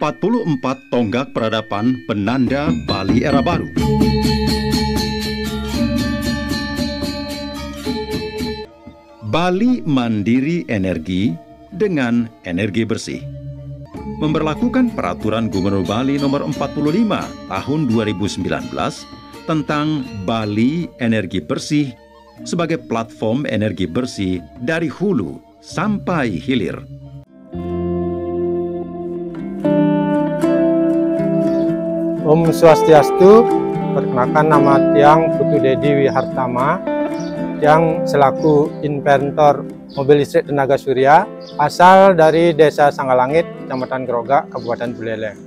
44 tonggak peradaban penanda Bali era baru. Bali mandiri energi dengan energi bersih. Memberlakukan peraturan Gubernur Bali nomor 45 tahun 2019 tentang Bali Energi Bersih sebagai platform energi bersih dari hulu sampai hilir. Om Swastiastu, perkenalkan nama Tiang Putu Dedi Wihartama, yang selaku inventor mobil listrik tenaga surya, asal dari Desa Sanggalangit, Kecamatan Grogak, Kabupaten Buleleng.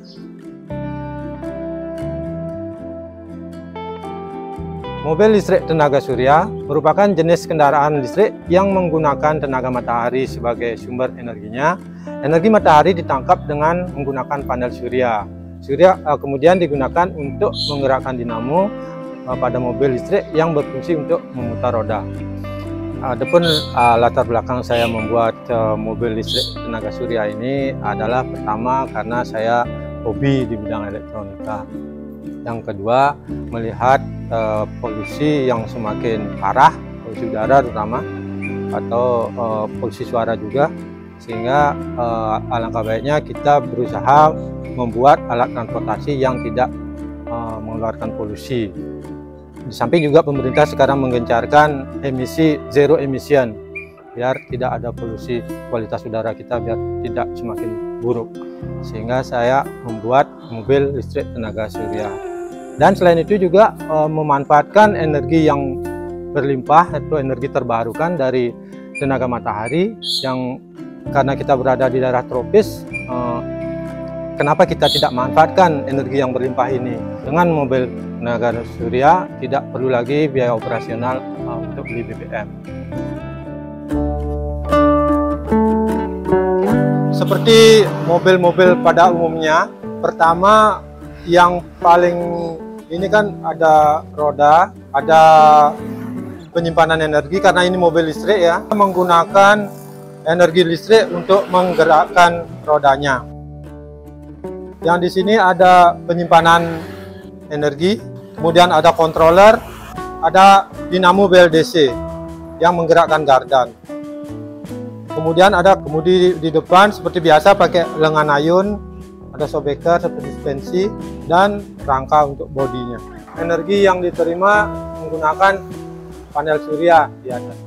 Mobil listrik tenaga surya merupakan jenis kendaraan listrik yang menggunakan tenaga matahari sebagai sumber energinya. Energi matahari ditangkap dengan menggunakan panel surya. Surya kemudian digunakan untuk menggerakkan dinamo pada mobil listrik yang berfungsi untuk memutar roda. Adapun latar belakang saya membuat mobil listrik tenaga surya ini adalah pertama karena saya hobi di bidang elektronika. Yang kedua, melihat polusi yang semakin parah, polusi udara terutama, atau polusi suara juga, sehingga alangkah baiknya kita berusaha membuat alat transportasi yang tidak mengeluarkan polusi. Di samping juga pemerintah sekarang menggencarkan emisi zero emission, biar tidak ada polusi kualitas udara kita, biar tidak semakin buruk. Sehingga saya membuat mobil listrik tenaga surya. Dan selain itu juga memanfaatkan energi yang berlimpah atau energi terbarukan dari tenaga matahari, yang karena kita berada di daerah tropis, kenapa kita tidak manfaatkan energi yang berlimpah ini? Dengan mobil tenaga surya tidak perlu lagi biaya operasional untuk beli BBM. Seperti mobil-mobil pada umumnya, pertama yang paling ini kan ada roda, ada penyimpanan energi karena ini mobil listrik ya, menggunakan energi listrik untuk menggerakkan rodanya. Yang di sini ada penyimpanan energi, kemudian ada controller, ada dinamo BLDC yang menggerakkan gardan. Kemudian ada kemudi di depan seperti biasa pakai lengan ayun, ada shockbreaker seperti suspensi, dan rangka untuk bodinya. Energi yang diterima menggunakan panel surya di atas.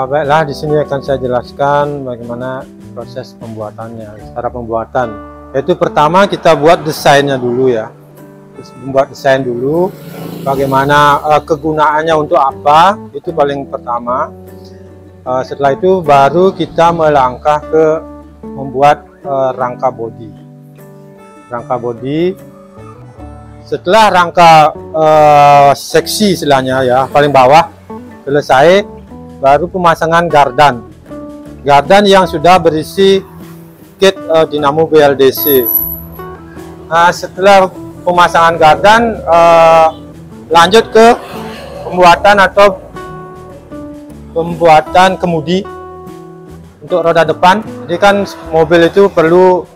Baiklah, di sini akan saya jelaskan bagaimana proses pembuatannya, cara pembuatan. Yaitu pertama kita buat desainnya dulu ya. Membuat desain dulu, bagaimana kegunaannya untuk apa, itu paling pertama. Setelah itu baru kita melangkah ke membuat rangka bodi. Rangka bodi. Setelah rangka seksi istilahnya ya, paling bawah selesai, baru pemasangan gardan. Gardan yang sudah berisi kit dinamo BLDC. Nah, setelah pemasangan gardan, lanjut ke pembuatan kemudi untuk roda depan. Jadi kan mobil itu perlu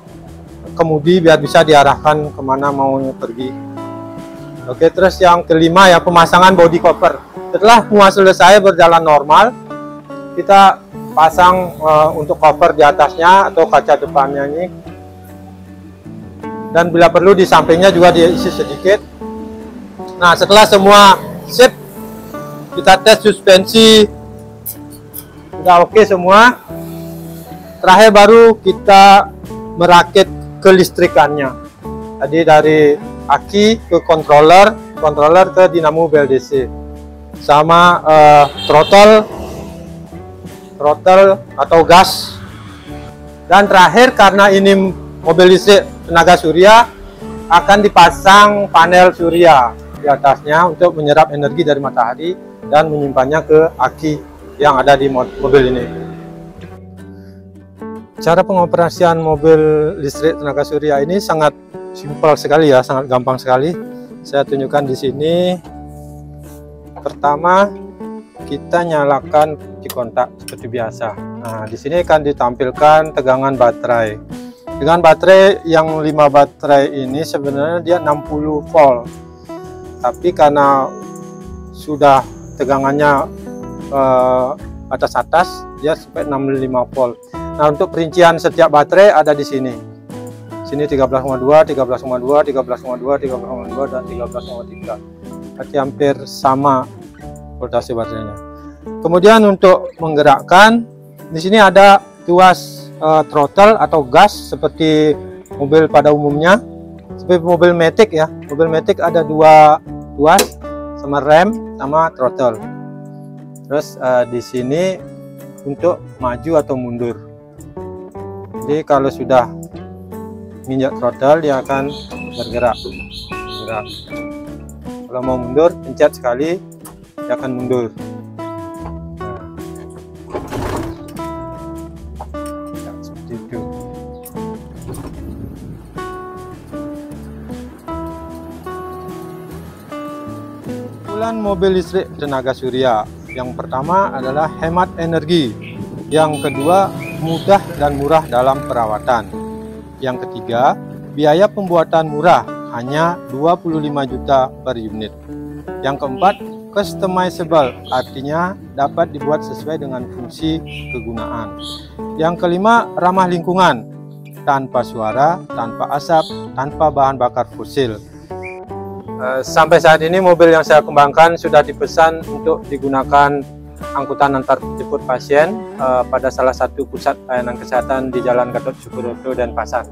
kemudi biar bisa diarahkan kemana mau pergi. Oke, terus yang kelima ya, pemasangan body cover. Setelah semua selesai berjalan normal, kita pasang untuk cover di atasnya atau kaca depannya ini, dan bila perlu di sampingnya juga diisi sedikit. Nah, setelah semua sip, kita tes suspensi sudah oke semua. Terakhir baru kita merakit kelistrikannya. Tadi dari aki ke controller ke dinamo BLDC, sama throttle atau gas. Dan terakhir, karena ini mobil listrik tenaga surya, akan dipasang panel surya di atasnya untuk menyerap energi dari matahari dan menyimpannya ke aki yang ada di mobil ini. Cara pengoperasian mobil listrik tenaga surya ini sangat simpel sekali ya, sangat gampang sekali. Saya tunjukkan di sini. Pertama, kita nyalakan kunci kontak seperti biasa. Nah, di sini akan ditampilkan tegangan baterai. Dengan baterai yang 5 baterai ini sebenarnya dia 60 volt. Tapi karena sudah tegangannya batas atas, dia sampai 65 volt. Nah, untuk perincian setiap baterai ada di sini. Sini 13,2, 13,2, 13,2, 13,2 dan 13,3. Berarti hampir sama voltase baterainya. Kemudian untuk menggerakkan, di sini ada tuas throttle atau gas seperti mobil pada umumnya, seperti mobil Matic ya. Mobil Matic ada 2 tuas sama rem sama throttle. Terus di sini untuk maju atau mundur. Jadi kalau sudah menginjak throttle dia akan bergerak. Kalau mau mundur, pencet sekali dia akan mundur. Keunggulan mobil listrik tenaga surya, yang pertama adalah hemat energi, yang kedua mudah dan murah dalam perawatan, yang ketiga biaya pembuatan murah, hanya 25 juta per unit, yang keempat customizable, artinya dapat dibuat sesuai dengan fungsi kegunaan, yang kelima ramah lingkungan, tanpa suara, tanpa asap, tanpa bahan bakar fosil. Sampai saat ini mobil yang saya kembangkan sudah dipesan untuk digunakan angkutan antar jemput pasien pada salah satu pusat layanan kesehatan di Jalan Gatot Subroto, Denpasar.